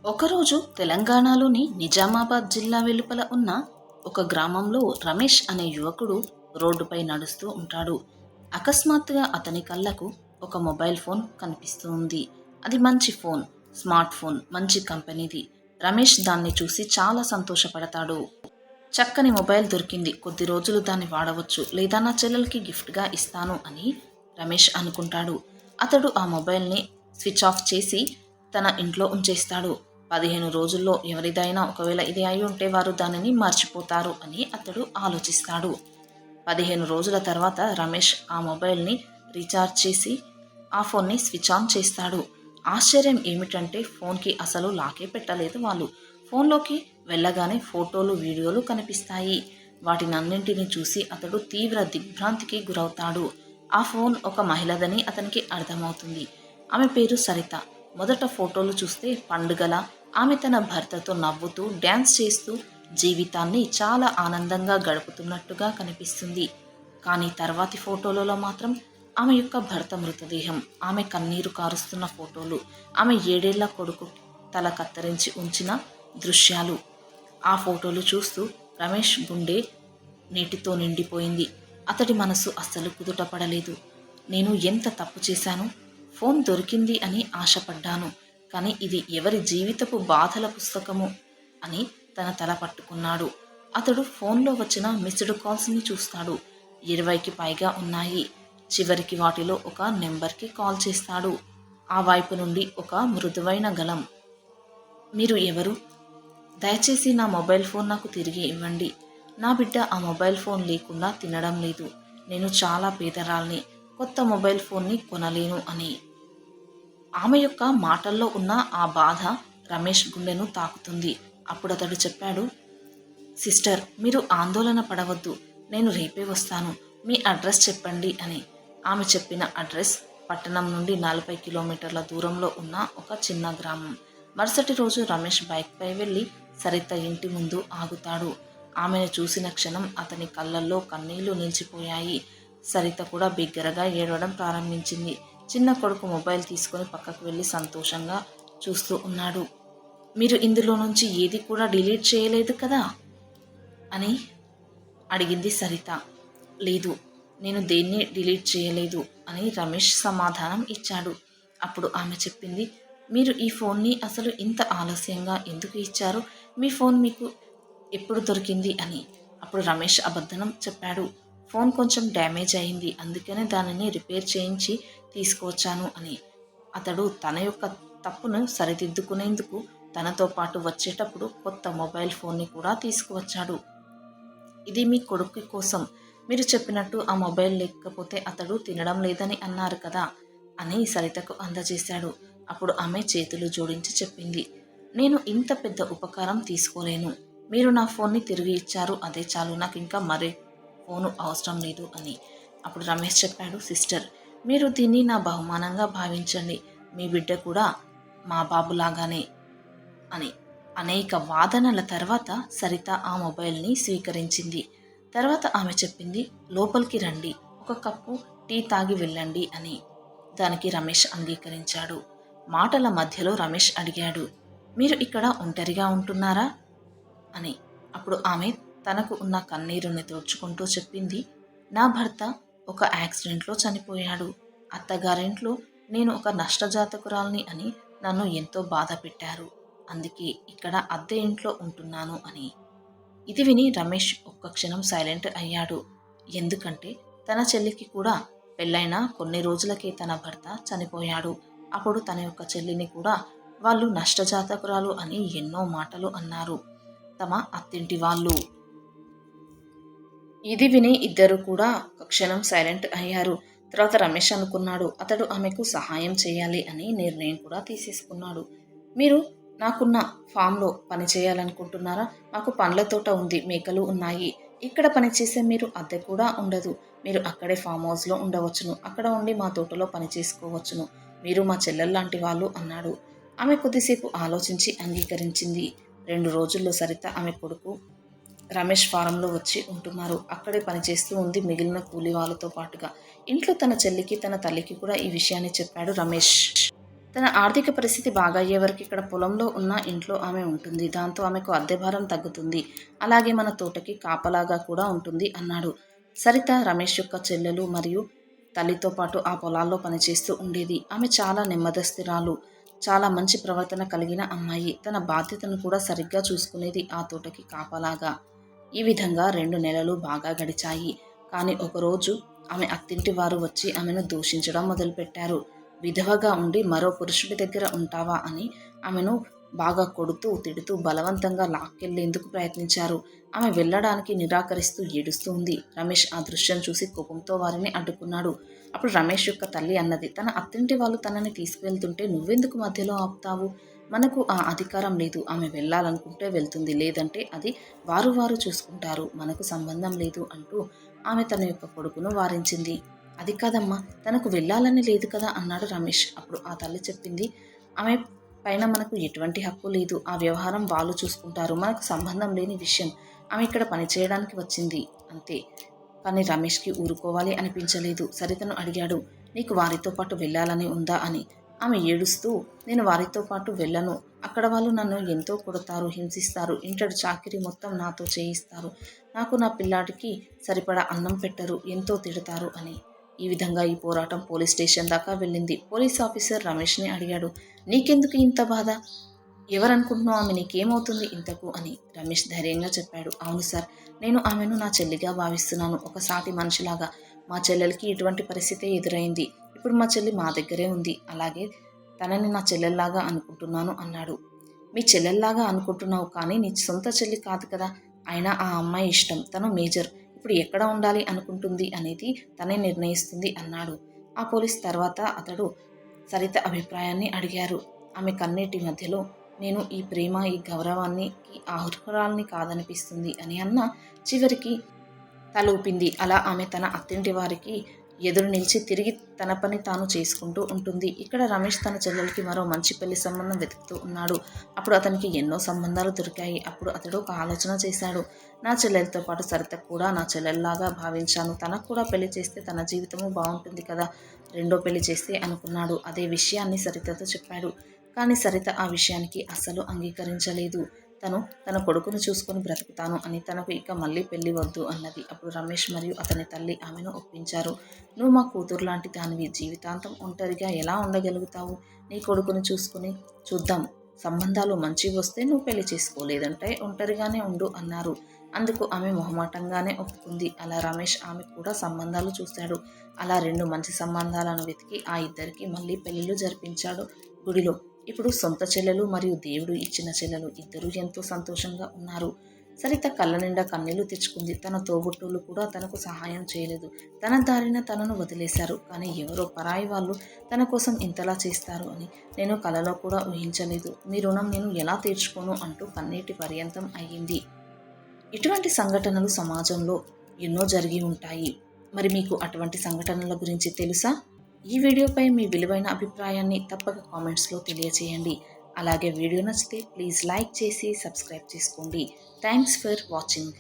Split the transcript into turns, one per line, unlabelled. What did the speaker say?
ఒకరోజు తెలంగాణలోని నిజామాబాద్ జిల్లా వెలుపల ఉన్న ఒక గ్రామంలో రమేష్ అనే యువకుడు రోడ్డుపై నడుస్తూ ఉంటాడు. అకస్మాత్తుగా అతని కళ్ళకు ఒక మొబైల్ ఫోన్ కనిపిస్తూ ఉంది. అది మంచి ఫోన్, స్మార్ట్ ఫోన్, మంచి కంపెనీది. రమేష్ దాన్ని చూసి చాలా సంతోషపడతాడు. చక్కని మొబైల్ దొరికింది, కొద్ది రోజులు దాన్ని వాడవచ్చు, లేదా నా చెల్లెలకి గిఫ్ట్గా ఇస్తాను అని రమేష్ అనుకుంటాడు. అతడు ఆ మొబైల్ని స్విచ్ ఆఫ్ చేసి తన ఇంట్లో ఉంచేస్తాడు. 15 రోజుల్లో ఎవరిదైనా ఒకవేళ ఇది అయి ఉంటే వారు దానిని మర్చిపోతారు అని అతడు ఆలోచిస్తాడు. 15 రోజుల తర్వాత రమేష్ ఆ మొబైల్ని రీఛార్జ్ చేసి ఆ ఫోన్ని స్విచ్ ఆన్ చేస్తాడు. ఆశ్చర్యం ఏమిటంటే ఫోన్కి అసలు లాకే పెట్టలేదు వాళ్ళు. ఫోన్లోకి వెళ్ళగానే ఫోటోలు, వీడియోలు కనిపిస్తాయి. వాటినన్నింటినీ చూసి అతడు తీవ్ర దిగ్భ్రాంతికి గురవుతాడు. ఆ ఫోన్ ఒక మహిళదని అతనికి అర్థమవుతుంది. ఆమె పేరు సరిత. మొదట ఫోటోలు చూస్తే పండుగల ఆమె తన భర్తతో నవ్వుతూ, డ్యాన్స్ చేస్తూ జీవితాన్ని చాలా ఆనందంగా గడుపుతున్నట్టుగా కనిపిస్తుంది. కానీ తర్వాతి ఫోటోలలో మాత్రం ఆమె యొక్క భర్త మృతదేహం, ఆమె కన్నీరు కారుస్తున్న ఫోటోలు, ఆమె 7 ఏళ్ల కొడుకు తల కత్తిరించి ఉంచిన దృశ్యాలు. ఆ ఫోటోలు చూస్తూ రమేష్ గుండె నీటితో నిండిపోయింది. అతడి మనసు అస్సలు కుదుటపడలేదు. నేను ఎంత తప్పు చేశాను? ఫోన్ దొరికింది అని ఆశపడ్డాను, కానీ ఇది ఎవరి జీవితపు బాధల పుస్తకము అని తన తల పట్టుకున్నాడు. అతడు ఫోన్లో వచ్చిన మిస్డ్ కాల్స్ని చూస్తాడు. 20కి పైగా ఉన్నాయి. చివరికి వాటిలో ఒక నెంబర్కి కాల్ చేస్తాడు. ఆ వైపు నుండి ఒక మృదువైన గలం. మీరు ఎవరు? దయచేసి నా మొబైల్ ఫోన్ నాకు తిరిగి ఇవ్వండి. నా బిడ్డ ఆ మొబైల్ ఫోన్ లేకుండా తినడం లేదు. నేను చాలా పేదరాల్ని, కొత్త మొబైల్ ఫోన్ని కొనలేను అని. ఆమె యొక్క మాటల్లో ఉన్న ఆ బాధ రమేష్ గుండెను తాకుతుంది. అప్పుడు అతడు చెప్పాడు, సిస్టర్, మీరు ఆందోళన పడవద్దు, నేను రేపే వస్తాను, మీ అడ్రస్ చెప్పండి అని. ఆమె చెప్పిన అడ్రస్ పట్టణం నుండి 40 కిలోమీటర్ల దూరంలో ఉన్న ఒక చిన్న గ్రామం. మరుసటి రోజు రమేష్ బైక్పై వెళ్ళి సరిత ఇంటి ముందు ఆగుతాడు. ఆమెను చూసిన క్షణం అతని కళ్ళల్లో కన్నీళ్లు నిలిచిపోయాయి. సరిత కూడా బిగ్గరగా ఏడవడం ప్రారంభించింది. చిన్న కొడుకు మొబైల్ తీసుకొని పక్కకు వెళ్ళి సంతోషంగా చూస్తూ ఉన్నాడు. మీరు ఇందులో నుంచి ఏది కూడా డిలీట్ చేయలేదు కదా అని అడిగింది సరిత. లేదు, నేను దేన్ని డిలీట్ చేయలేదు అని రమేష్ సమాధానం ఇచ్చాడు. అప్పుడు ఆమె చెప్పింది, మీరు ఈ ఫోన్ని అసలు ఇంత ఆలస్యంగా ఎందుకు ఇచ్చారు? మీ ఫోన్ మీకు ఎప్పుడు దొరికింది అని. అప్పుడు రమేష్ అబద్ధం చెప్పాడు. ఫోన్ కొంచెం డ్యామేజ్ అయింది, అందుకనే దానిని రిపేర్ చేయించి తీసుకువచ్చాను అని. అతడు తన యొక్క తప్పును సరిదిద్దుకునేందుకు తనతో పాటు వచ్చేటప్పుడు కొత్త మొబైల్ ఫోన్ని కూడా తీసుకువచ్చాడు. ఇది మీ కొడుకు కోసం, మీరు చెప్పినట్టు ఆ మొబైల్ లేకపోతే అతడు తినడం లేదని అన్నారు కదా అని సరితకు అందజేశాడు. అప్పుడు ఆమె చేతులు జోడించి చెప్పింది, నేను ఇంత పెద్ద ఉపకారం తీసుకోలేను. మీరు నా ఫోన్ని తిరిగి ఇచ్చారు, అదే చాలు, నాకు ఇంకా మరే ఫోను అవసరం లేదు అని. అప్పుడు రమేష్ చెప్పాడు, సిస్టర్, మీరు దీన్ని నా బహుమానంగా భావించండి, మీ బిడ్డ కూడా మా బాబులాగానే అని. అనేక వాదనల తర్వాత సరిత ఆ మొబైల్ని స్వీకరించింది. తర్వాత ఆమె చెప్పింది, లోపలికి రండి, ఒక కప్పు టీ తాగి వెళ్ళండి అని. దానికి రమేష్ అంగీకరించాడు. మాటల మధ్యలో రమేష్ అడిగాడు, మీరు ఇక్కడ ఒంటరిగా ఉంటున్నారా అని. అప్పుడు ఆమె తనకు ఉన్న కన్నీరుని తుడుచుకుంటూ చెప్పింది, నా భర్త ఒక యాక్సిడెంట్లో చనిపోయాడు. అత్తగారింట్లో నేను ఒక నష్టజాతకురాల్ని అని నన్ను ఎంతో బాధ పెట్టారు. అందుకే ఇక్కడ అద్దె ఇంట్లో ఉంటున్నాను అని. ఇది విని రమేష్ ఒక్క క్షణం సైలెంట్ అయ్యాడు. ఎందుకంటే తన చెల్లికి కూడా పెళ్ళైన కొన్ని రోజులకే తన భర్త చనిపోయాడు. అప్పుడు తన యొక్క చెల్లిని కూడా వాళ్ళు నష్టజాతకురాలు అని ఎన్నో మాటలు అన్నారు, తమ అత్తింటి వాళ్ళు. ఇది విని ఇద్దరు కూడా ఒక క్షణం సైలెంట్ అయ్యారు. తర్వాత రమేష్ అనుకున్నాడు, అతడు ఆమెకు సహాయం చేయాలి అని నిర్ణయం కూడా తీసేసుకున్నాడు. మీరు నాకున్న ఫామ్లో పని చేయాలనుకుంటున్నారా? మాకు పండ్ల తోట ఉంది, మేకలు ఉన్నాయి. ఇక్కడ పనిచేసే మీరు అద్దె కూడా ఉండదు. మీరు అక్కడే ఫామ్ హౌస్లో ఉండవచ్చును, అక్కడ ఉండి మా తోటలో పని చేసుకోవచ్చును. మీరు మా చెల్లెల్లాంటి వాళ్ళు అన్నాడు. ఆమె కొద్దిసేపు ఆలోచించి అంగీకరించింది. 2 రోజుల్లో సరిత ఆమె కొడుకు రమేష్ ఫారంలో వచ్చి ఉంటున్నారు. అక్కడే పనిచేస్తూ ఉంది మిగిలిన కూలి వాళ్ళతో పాటుగా. ఇంట్లో తన చెల్లికి, తన తల్లికి కూడా ఈ విషయాన్ని చెప్పాడు రమేష్. తన ఆర్థిక పరిస్థితి బాగా అయ్యే వరకు ఇక్కడ పొలంలో ఉన్న ఇంట్లో ఆమె ఉంటుంది. దాంతో ఆమెకు అద్దె భారం తగ్గుతుంది. అలాగే మన తోటకి కాపలాగా కూడా ఉంటుంది అన్నాడు. సరిత రమేష్ యొక్క చెల్లెలు మరియు తల్లితో పాటు ఆ పొలాల్లో పనిచేస్తూ ఉండేది. ఆమె చాలా నెమ్మదస్తురాలు, చాలా మంచి ప్రవర్తన కలిగిన అమ్మాయి. తన బాధ్యతను కూడా సరిగ్గా చూసుకునేది ఆ తోటకి కాపలాగా. ఈ విధంగా 2 నెలలు బాగా గడిచాయి. కానీ ఒకరోజు ఆమె అత్తింటి వారు వచ్చి ఆమెను దూషించడం మొదలుపెట్టారు. విధవగా ఉండి మరో పురుషుడి దగ్గర ఉంటావా అని ఆమెను బాగా కొడుతూ తిడుతూ బలవంతంగా లాక్కెళ్లేందుకు ప్రయత్నించారు. ఆమె వెళ్ళడానికి నిరాకరిస్తూ ఏడుస్తూ ఉంది. రమేష్ ఆ దృశ్యం చూసి కోపంతో వారిని అడ్డుకున్నాడు. అప్పుడు రమేష్ యొక్క తల్లి అన్నది, తన అత్తింటి వాళ్ళు తనని తీసుకువెళ్తుంటే నువ్వెందుకు మధ్యలో ఆపుతావు? మనకు ఆ అధికారం లేదు. ఆమె వెళ్ళాలనుకుంటే వెళ్తుంది, లేదంటే అది వారు చూసుకుంటారు, మనకు సంబంధం లేదు అంటూ ఆమె తన యొక్క కొడుకును వారించింది. అది కాదమ్మా, తనకు వెళ్ళాలని లేదు కదా అన్నాడు రమేష్. అప్పుడు ఆ తల్లి చెప్పింది, ఆమె పైన మనకు ఎటువంటి హక్కు లేదు. ఆ వ్యవహారం వాళ్ళు చూసుకుంటారు, మనకు సంబంధం లేని విషయం. ఆమె ఇక్కడ పనిచేయడానికి వచ్చింది అంతే. కానీ రమేష్కి ఊరుకోవాలి అనిపించలేదు. సరితను అడిగాడు, నీకు వారితో పాటు వెళ్ళాలని ఉందా అని. ఆమె ఏడుస్తూ, నేను వారితో పాటు వెళ్ళను. అక్కడ వాళ్ళు నన్ను ఎంతో కొడతారు, హింసిస్తారు. ఇంటడు చాకిరి మొత్తం నాతో చేయిస్తారు. నాకు నా పిల్లాడికి సరిపడా అన్నం పెట్టరు, ఎంతో తిడతారు అని. ఈ విధంగా ఈ పోరాటం పోలీస్ స్టేషన్ దాకా వెళ్ళింది. పోలీస్ ఆఫీసర్ రమేష్ని అడిగాడు, నీకెందుకు ఇంత బాధ? ఎవరనుకుంటున్నావు? ఆమె నీకేమవుతుంది ఇంతకు అని. రమేష్ ధైర్యంగా చెప్పాడు, అవును సార్, నేను ఆమెను నా చెల్లిగా భావిస్తున్నాను, ఒక సాటి మనిషిలాగా. మా చెల్లెలకి ఇటువంటి పరిస్థితే ఎదురైంది. ఇప్పుడు మా చెల్లి మా దగ్గరే ఉంది. అలాగే తనని నా చెల్లెల్లాగా అనుకుంటున్నాను అన్నాడు. మీ చెల్లెల్లాగా అనుకుంటున్నావు, కానీ నీ సొంత చెల్లి కాదు కదా. అయినా ఆ అమ్మాయి ఇష్టం, తను మేజర్. ఇప్పుడు ఎక్కడ ఉండాలి అనుకుంటుంది అనేది తనే నిర్ణయిస్తుంది అన్నాడు. ఆ పోలీస్ తర్వాత అతడు సరిత అభిప్రాయాన్ని అడిగారు. ఆమె కన్నీటి మధ్యలో, నేను ఈ ప్రేమ, ఈ గౌరవాన్ని అర్హురాల్ని కాదనిపిస్తుంది అని అన్న. చివరికి తల ఊపింది. అలా ఆమె తన అత్తింటి వారికి ఎదురు నిలిచి తిరిగి తన పని తాను చేసుకుంటూ ఉంటుంది. ఇక్కడ రమేష్ తన చెల్లెలకి మరో మంచి పెళ్లి సంబంధం వెతుకుతూ ఉన్నాడు. అప్పుడు అతనికి ఎన్నో సంబంధాలు దొరికాయి. అప్పుడు అతడు ఒక ఆలోచన చేశాడు. నా చెల్లెలతో పాటు సరిత కూడా నా చెల్లెల్లాగా భావించాను. తనకు కూడా పెళ్లి చేస్తే తన జీవితము బాగుంటుంది కదా, రెండో పెళ్లి చేస్తే అనుకున్నాడు. అదే విషయాన్ని సరితతో చెప్పాడు. కానీ సరిత ఆ విషయానికి అస్సలు అంగీకరించలేదు. తన కొడుకును చూసుకొని బ్రతుకుతాను అని, తనకు ఇక మళ్ళీ పెళ్లి వద్దు అన్నది. అప్పుడు రమేష్ మరియు అతని తల్లి ఆమెను ఒప్పించారు. నువ్వు మా కూతురు లాంటి దానివి, జీవితాంతం ఒంటరిగా ఎలా ఉండగలుగుతావు? నీ కొడుకును చూసుకొని చూద్దాం, సంబంధాలు మంచివి వస్తే నువ్వు పెళ్లి చేసుకోలేదంటే ఒంటరిగానే ఉండు అన్నారు. అందుకు ఆమె మొహమాటంగానే ఒప్పుకుంది. అలా రమేష్ ఆమె కూడా సంబంధాలు చూశాడు. అలా 2 మంచి సంబంధాలను వెతికి ఆ ఇద్దరికి మళ్ళీ పెళ్లిళ్ళు జరిపించాడు గుడిలో. ఇప్పుడు సొంత చెల్లెలు మరియు దేవుడు ఇచ్చిన చెల్లెలు ఇద్దరూ ఎంతో సంతోషంగా ఉన్నారు. సరిత కళ్ళ నిండా కన్నీళ్లు తెచ్చుకుంది. తన తోబుట్టువులు కూడా తనకు సహాయం చేయలేదు. తన దారిన తనను వదిలేశారు. కానీ ఎవరో పరాయి వాళ్ళు తన కోసం ఇంతలా చేస్తారు అని నేను కలలో కూడా ఊహించలేదు. మీ రుణం నేను ఎలా తీర్చుకోను అంటూ కన్నీటి పర్యంతం అయ్యింది. ఇటువంటి సంఘటనలు సమాజంలో ఎన్నో జరిగి ఉంటాయి. మరి మీకు అటువంటి సంఘటనల గురించి తెలుసా? ఈ వీడియోపై మీ విలువైన అభిప్రాయాన్ని తప్పక కామెంట్స్లో తెలియచేయండి. అలాగే వీడియో నచ్చితే ప్లీజ్ లైక్ చేసి సబ్స్క్రైబ్ చేసుకోండి. Thanks for watching.